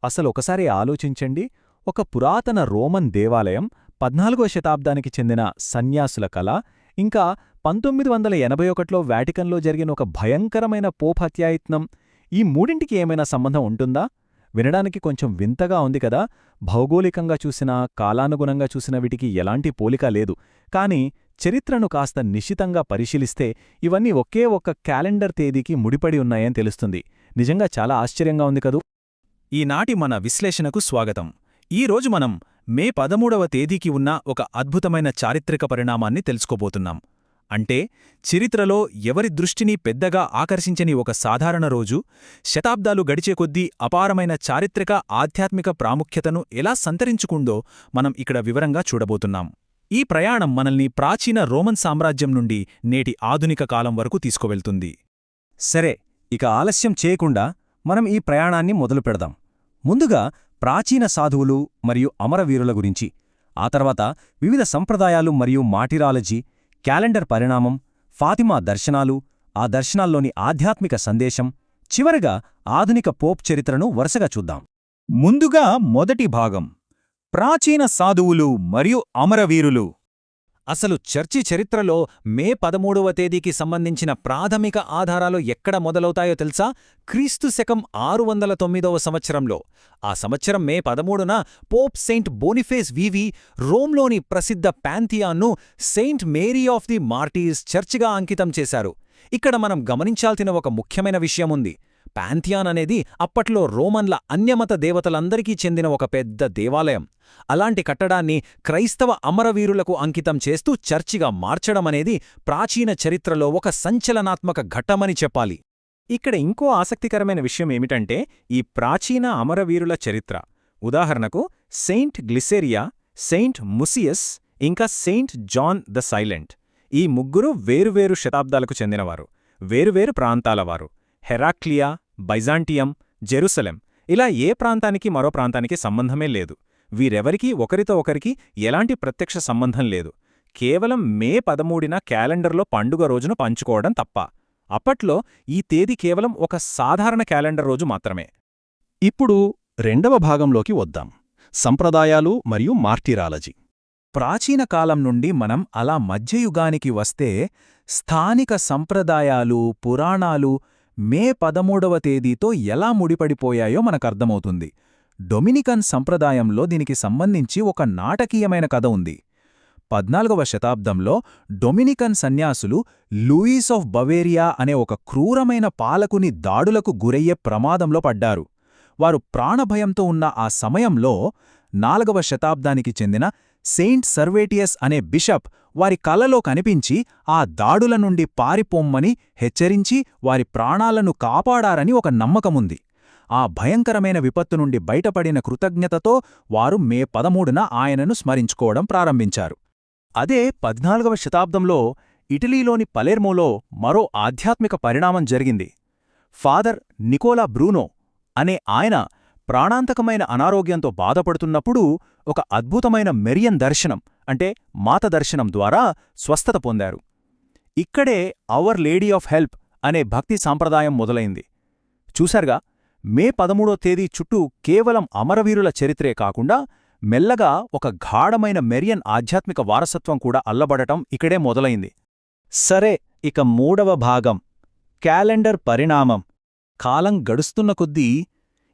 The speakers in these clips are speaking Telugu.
అసలొకసారి ఆలోచించండి, ఒక పురాతన రోమన్ దేవాలయం, 14వ శతాబ్దానికి చెందిన సన్యాసుల కళ, ఇంకా 1981లో వాటికన్లో జరిగిన ఒక భయంకరమైన పోప్ హత్యాయత్నం, ఈ మూడింటికి ఏమైనా సంబంధం ఉంటుందా? వినడానికి కొంచెం వింతగా ఉంది కదా. భౌగోళికంగా చూసినా, కాలానుగుణంగా చూసిన వీటికి ఎలాంటి పోలిక లేదు. కానీ చరిత్రను కాస్త నిశితంగా పరిశీలిస్తే ఇవన్నీ ఒకే ఒక్క క్యాలెండర్ తేదీకి ముడిపడి ఉన్నాయని తెలుస్తుంది. నిజంగా చాలా ఆశ్చర్యంగా ఉంది కదూ. ఈనాటి మన విశ్లేషణకు స్వాగతం. ఈరోజు మనం మే 13వ తేదీకి ఉన్న ఒక అద్భుతమైన చారిత్రక పరిణామాన్ని తెలుసుకోబోతున్నాం. అంటే చరిత్రలో ఎవరి దృష్టిని పెద్దగా ఆకర్షించని ఒక సాధారణ రోజు, శతాబ్దాలు గడిచే కొద్దీ అపారమైన చారిత్రక ఆధ్యాత్మిక ప్రాముఖ్యతను ఎలా సంతరించుకుందో మనం ఇక్కడ వివరంగా చూడబోతున్నాం. ఈ ప్రయాణం మనల్ని ప్రాచీన రోమన్ సామ్రాజ్యం నుండి నేటి ఆధునిక కాలం వరకు తీసుకువెళ్తుంది. సరే, ఇక ఆలస్యం చేయకుండా మనం ఈ ప్రయాణాన్ని మొదలుపెడదాం. ముందుగా ప్రాచీన సాధువులు మరియు అమరవీరుల గురించి, ఆ తర్వాత వివిధ సంప్రదాయాలు మరియు మార్టిరాలజీ, క్యాలెండర్ పరిణామం, ఫాతిమా దర్శనాలు, ఆ దర్శనాల్లోని ఆధ్యాత్మిక సందేశం, చివరగా ఆధునిక పోప్ చరిత్రను వరుసగా చూద్దాం. ముందుగా మొదటి భాగం, ప్రాచీన సాధువులు మరియు అమరవీరులు. అసలు చర్చి చరిత్రలో మే 13వ తేదీకి సంబంధించిన ప్రాథమిక ఆధారాలు ఎక్కడ మొదలవుతాయో తెలుసా? క్రీస్తు శకం 609వ సంవత్సరంలో. ఆ సంవత్సరం మే 13న పోప్ సెయింట్ బోనిఫేస్ వివి రోమ్లోని ప్రసిద్ధ పాంథియాన్ను Saint Mary of the martyrs చర్చిగా అంకితం చేశారు. ఇక్కడ మనం గమనించాల్సిన ఒక ముఖ్యమైన విషయముంది. పాంథియాన్ అనేది అప్పట్లో రోమన్ల అన్యమత దేవతలందరికీ చెందిన ఒక పెద్ద దేవాలయం. అలాంటి కట్టడాన్ని క్రైస్తవ అమరవీరులకు అంకితం చేస్తూ చర్చిగా మార్చడమనేది ప్రాచీన చరిత్రలో ఒక సంచలనాత్మక ఘట్టమని చెప్పాలి. ఇక్కడ ఇంకో ఆసక్తికరమైన విషయం ఏమిటంటే, ఈ ప్రాచీన అమరవీరుల చరిత్ర. ఉదాహరణకు సెయింట్ గ్లిసెరియా, సెయింట్ ముసియస్, ఇంకా సెయింట్ జాన్ ద సైలెంట్. ఈ ముగ్గురు వేరువేరు శతాబ్దాలకు చెందినవారు, వేరువేరు ప్రాంతాలవారు. హెరాక్లియా, బైజాంటియం, జెరూసలెం, ఇలా ఏ ప్రాంతానికి మరో ప్రాంతానికి సంబంధమే లేదు. వీరెవరికీ ఒకరితో ఒకరికి ఎలాంటి ప్రత్యక్ష సంబంధం లేదు. కేవలం మే 13న క్యాలెండర్లో పండుగ రోజును పంచుకోవడం తప్ప. అప్పట్లో ఈ తేదీ కేవలం ఒక సాధారణ క్యాలెండర్ రోజు మాత్రమే. ఇప్పుడు రెండవ భాగంలోకి వద్దాం, సంప్రదాయాలు మరియు మార్టిరాలజీ. ప్రాచీన కాలం నుండి మనం అలా మధ్యయుగానికి వస్తే స్థానిక సంప్రదాయాలు, పురాణాలు మే 13వ తేదీతో ఎలా ముడిపడిపోయాయో మనకర్థమవుతుంది. డొమినికన్ సంప్రదాయంలో దీనికి సంబంధించి ఒక నాటకీయమైన కథ ఉంది. 14వ శతాబ్దంలో డొమినికన్ సన్యాసులు లూయిస్ ఆఫ్ బవేరియా అనే ఒక క్రూరమైన పాలకుని దాడులకు గురయ్యే ప్రమాదంలో పడ్డారు. వారు ప్రాణభయంతో ఉన్న ఆ సమయంలో 4వ శతాబ్దానికి చెందిన సెయింట్ సర్వేటియస్ అనే బిషప్ వారి కలలో కనిపించి ఆ దాడుల నుండి పారిపోమ్మని హెచ్చరించి వారి ప్రాణాలను కాపాడారని ఒక నమ్మకముంది. ఆ భయంకరమైన విపత్తు నుండి బయటపడిన కృతజ్ఞతతో వారు మే 13న ఆయనను స్మరించుకోవడం ప్రారంభించారు. అదే 14వ శతాబ్దంలో ఇటలీలోని పలెర్మోలో మరో ఆధ్యాత్మిక పరిణామం జరిగింది. ఫాదర్ నికోలా బ్రూనో అనే ఆయన ప్రాణాంతకమైన అనారోగ్యంతో బాధపడుతున్నప్పుడు ఒక అద్భుతమైన మెరియన్ దర్శనం, అంటే మాత దర్శనం ద్వారా స్వస్థత పొందారు. ఇక్కడే అవర్ లేడీ ఆఫ్ హెల్ప్ అనే భక్తి సాంప్రదాయం మొదలైంది. చూశారుగా, మే 13వ తేదీ చుట్టూ కేవలం అమరవీరుల చరిత్రే కాకుండా మెల్లగా ఒక గాఢమైన మెరియన్ ఆధ్యాత్మిక వారసత్వం కూడా అల్లబడటం ఇక్కడే మొదలైంది. సరే, ఇక మూడవ భాగం, క్యాలెండర్ పరిణామం. కాలం గడుస్తున్న కొద్దీ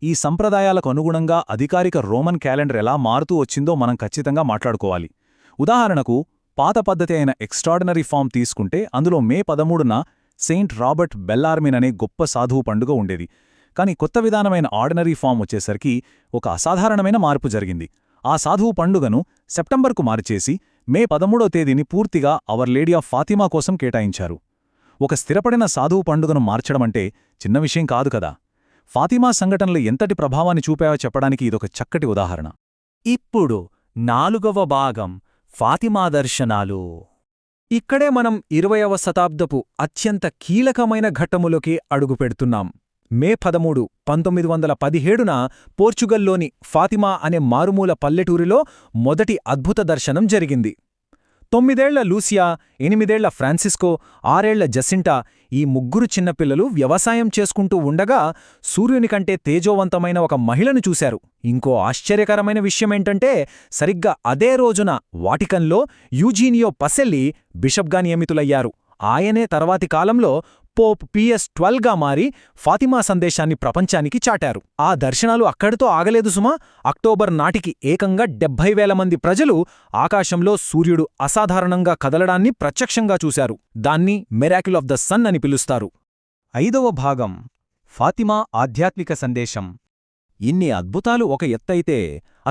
ఈ సంప్రదాయాలకు అనుగుణంగా అధికారిక రోమన్ క్యాలెండర్ ఎలా మారుతూ వచ్చిందో మనం ఖచ్చితంగా మాట్లాడుకోవాలి. ఉదాహరణకు పాత పద్ధతి అయిన ఎక్స్ట్రార్డినరీ ఫామ్ తీసుకుంటే అందులో మే 13న సెయింట్ రాబర్ట్ బెల్లార్మిన్ అనే గొప్ప సాధువు పండుగ ఉండేది. కానీ కొత్త విధానమైన ఆర్డినరీ ఫామ్ వచ్చేసరికి ఒక అసాధారణమైన మార్పు జరిగింది. ఆ సాధువు పండుగను సెప్టెంబర్కు మార్చేసి మే 13వ తేదీని పూర్తిగా అవర్ లేడీ ఆఫ్ ఫాతిమా కోసం కేటాయించారు. ఒక స్థిరపడిన సాధువు పండుగను మార్చడమంటే చిన్న విషయం కాదు కదా. ఫాతిమా సంఘటనలు ఎంతటి ప్రభావాన్ని చూపాయో చెప్పడానికి ఇదొక చక్కటి ఉదాహరణ. ఇప్పుడు 4వ భాగం, ఫాతిమా దర్శనాలు. ఇక్కడే మనం 20వ శతాబ్దపు అత్యంత కీలకమైన ఘట్టములోకి అడుగుపెడుతున్నాం. మే 13, 1917న పోర్చుగల్లోని ఫాతిమా అనే మారుమూల పల్లెటూరిలో మొదటి అద్భుత దర్శనం జరిగింది. 9 ఏళ్ల లూసియా, 8 ఏళ్ల ఫ్రాన్సిస్కో, 6 ఏళ్ల జసింటా ఈ ముగ్గురు చిన్నపిల్లలు వ్యవసాయం చేసుకుంటూ ఉండగా సూర్యుని కంటే తేజోవంతమైన ఒక మహిళను చూశారు. ఇంకో ఆశ్చర్యకరమైన విషయమేంటంటే సరిగ్గా అదే రోజున వాటికన్లో యూజీనియో పసెల్లి బిషప్గా నియమితులయ్యారు. ఆయనే తర్వాతి కాలంలో పోప్ పియస్ 12గా మారి ఫాతిమా సందేశాన్ని ప్రపంచానికి చాటారు. ఆ దర్శనాలు అక్కడితో ఆగలేదు సుమా. అక్టోబర్ నాటికి ఏకంగా 70,000 మంది ప్రజలు ఆకాశంలో సూర్యుడు అసాధారణంగా కదలడాన్ని ప్రత్యక్షంగా చూశారు. దాన్ని మిరాకిల్ ఆఫ్ ద సన్ అని పిలుస్తారు. 5వ భాగం ఫాతిమా ఆధ్యాత్మిక సందేశం. ఇన్ని అద్భుతాలు ఒక ఎత్తైతే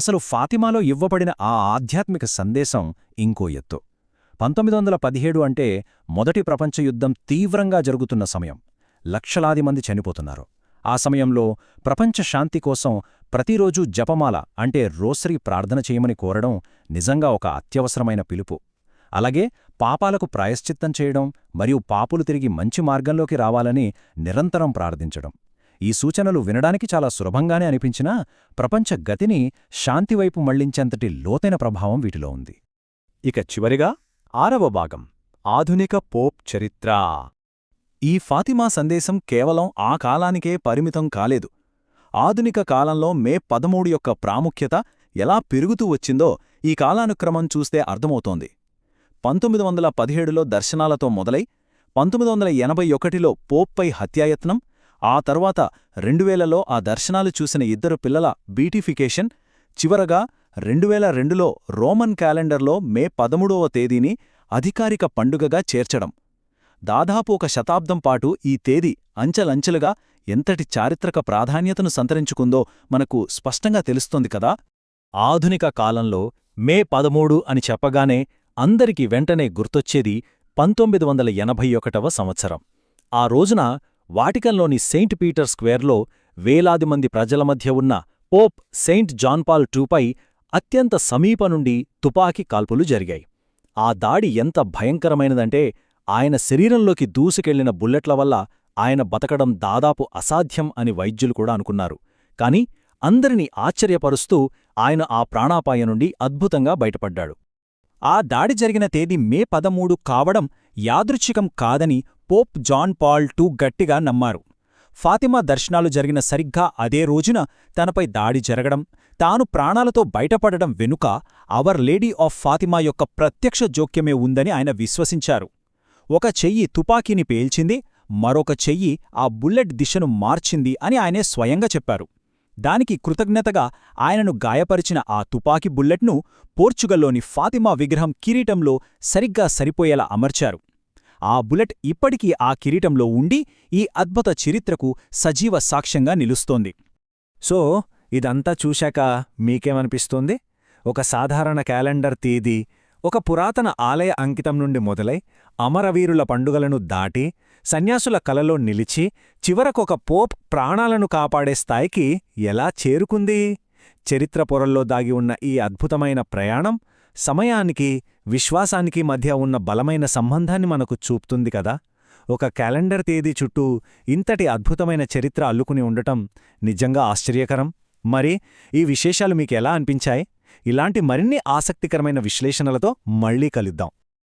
అసలు ఫాతిమాలో ఇవ్వబడిన ఆ ఆధ్యాత్మిక సందేశం ఇంకో ఎత్తు. 1917 అంటే మొదటి ప్రపంచ యుద్ధం తీవ్రంగా జరుగుతున్న సమయం. లక్షలాది మంది చనిపోతున్నారు. ఆ సమయంలో ప్రపంచ శాంతి కోసం ప్రతిరోజూ జపమాల అంటే రోసరీ ప్రార్థన చేయమని కోరడం నిజంగా ఒక అత్యవసరమైన పిలుపు. అలాగే పాపాలకు ప్రాయశ్చిత్తం చేయడం మరియు పాపులు తిరిగి మంచి మార్గంలోకి రావాలని నిరంతరం ప్రార్థించడం. ఈ సూచనలు వినడానికి చాలా సులభంగానే అనిపించినా ప్రపంచ గతిని శాంతివైపు మళ్లించేంతటి లోతైన ప్రభావం వీటిలో ఉంది. ఇక చివరిగా 6వ భాగం ఆధునిక పోప్ చరిత్ర. ఈ ఫాతిమా సందేశం కేవలం ఆ కాలానికే పరిమితం కాలేదు. ఆధునిక కాలంలో మే 13 యొక్క ప్రాముఖ్యత ఎలా పెరుగుతూ వచ్చిందో ఈ కాలానుక్రమం చూస్తే అర్థమవుతోంది. 1917లో దర్శనాలతో మొదలై 1981లో పోప్పై హత్యాయత్నం, ఆ తర్వాత 2000లో ఆ దర్శనాలు చూసిన 2 పిల్లల బీటిఫికేషన్, చివరగా 2002లో రోమన్ క్యాలెండర్లో మే 13వ తేదీని అధికారిక పండుగగా చేర్చడం. దాదాపు ఒక శతాబ్దం పాటు ఈ తేదీ అంచెలంచెలుగా ఎంతటి చారిత్రక ప్రాధాన్యతను సంతరించుకుందో మనకు స్పష్టంగా తెలుస్తోంది కదా. ఆధునిక కాలంలో మే 13 అని చెప్పగానే అందరికీ వెంటనే గుర్తొచ్చేది 1981వ సంవత్సరం. ఆ రోజున వాటికన్లోని సెయింట్ పీటర్ స్క్వేర్లో వేలాది మంది ప్రజల మధ్య ఉన్న Pope Saint John Paul II అత్యంత సమీప నుండి తుపాకీ కాల్పులు జరిగాయి. ఆ దాడి ఎంత భయంకరమైనదంటే ఆయన శరీరంలోకి దూసుకెళ్లిన బుల్లెట్ల వల్ల ఆయన బతకడం దాదాపు అసాధ్యం అని వైద్యులు కూడా అనుకున్నారు. కాని అందరినీ ఆశ్చర్యపరుస్తూ ఆయన ఆ ప్రాణాపాయ నుండి అద్భుతంగా బయటపడ్డాడు. ఆ దాడి జరిగిన తేదీ మే 13 కావడం యాదృచ్ఛికం కాదని పోప్ జాన్ పాల్ II గట్టిగా నమ్మారు. ఫాతిమా దర్శనాలు జరిగిన సరిగ్గా అదే రోజున తనపై దాడి జరగడం, తాను ప్రాణాలతో బయటపడడం వెనుక అవర్ లేడీ ఆఫ్ ఫాతిమా యొక్క ప్రత్యక్ష జోక్యమే ఉందని ఆయన విశ్వసించారు. ఒక చెయ్యి తుపాకీని పేల్చింది, మరొక చెయ్యి ఆ బుల్లెట్ దిశను మార్చింది అని ఆయనే స్వయంగా చెప్పారు. దానికి కృతజ్ఞతగా ఆయనను గాయపరిచిన ఆ తుపాకీ బుల్లెట్ను పోర్చుగల్లోని ఫాతిమా విగ్రహం కిరీటంలో సరిగ్గా సరిపోయేలా అమర్చారు. ఆ బుల్లెట్ ఇప్పటికీ ఆ కిరీటంలో ఉండి ఈ అద్భుత చరిత్రకు సజీవ సాక్ష్యంగా నిలుస్తోంది. సో ఇదంతా చూశాక మీకేమనిపిస్తోంది? ఒక సాధారణ క్యాలెండర్ తేదీ ఒక పురాతన ఆలయ అంకితం నుండి మొదలై అమరవీరుల పండుగలను దాటి సన్యాసుల కలలో నిలిచి చివరకొక పోప్ ప్రాణాలను కాపాడే స్థాయికి ఎలా చేరుకుంది? చరిత్ర పొరల్లో దాగి ఉన్న ఈ అద్భుతమైన ప్రయాణం సమయానికి, విశ్వాసానికి మధ్య ఉన్న బలమైన సంబంధాన్ని మనకు చూపుతుంది కదా. ఒక క్యాలెండర్ తేదీ చుట్టూ ఇంతటి అద్భుతమైన చరిత్ర అల్లుకుని ఉండటం నిజంగా ఆశ్చర్యకరం. మరి ఈ విశేషాలు మీకెలా అనిపించాయి? ఇలాంటి మరిన్ని ఆసక్తికరమైన విశ్లేషణలతో మళ్ళీ కలుద్దాం.